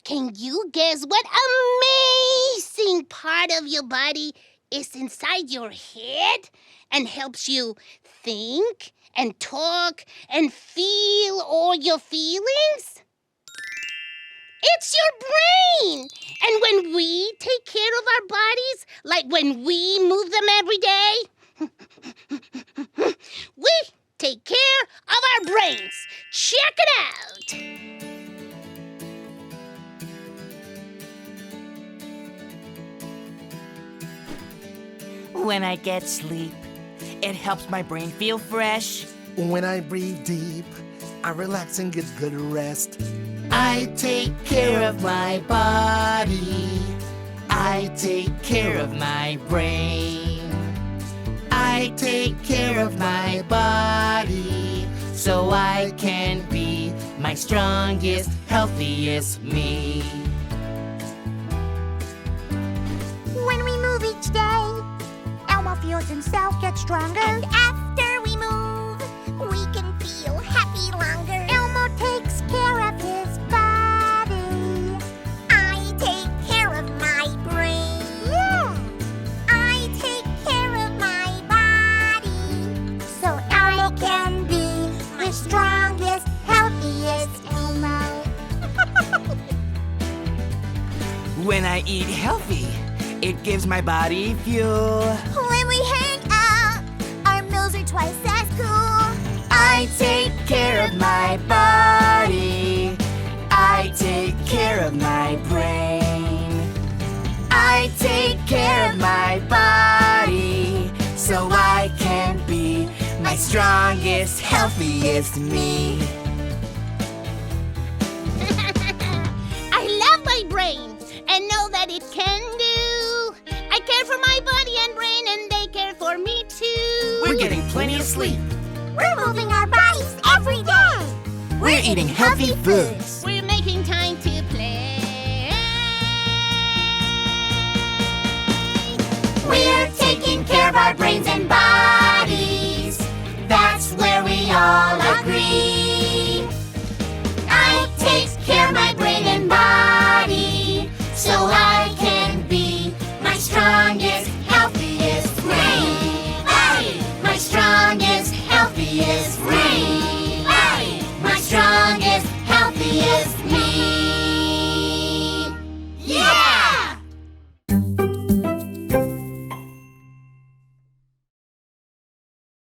Can you guess what amazing part of your body is inside your head and helps you think and talk and feel all your feelings? It's your brain! And when we take care of our bodies, like when we move them every day, we take care of our brains. Check it out! When I get sleep, it helps my brain feel fresh. When I breathe deep, I relax and get good rest. I take care of my body. I take care of my brain. I take care of my body. So I can be my strongest, healthiest me. When we move each day, Elmo feels himself get stronger. And after we move, we can feel happy longer. Elmo takes care of his body. I take care of my brain. Yeah. I take care of my body. So Elmo can be my strongest, healthiest Elmo. When I eat healthy, it gives my body fuel. When we hang out, our meals are twice as cool. I take care of my body. I take care of my brain. I take care of my body. So I can be my strongest, healthiest me. I love my brain and know that it can do. I care for my body and brain and they care for me too. We're getting plenty of sleep. We're moving our bodies every day. We're eating healthy foods. We're making time to play. We're taking care of our brains and bodies.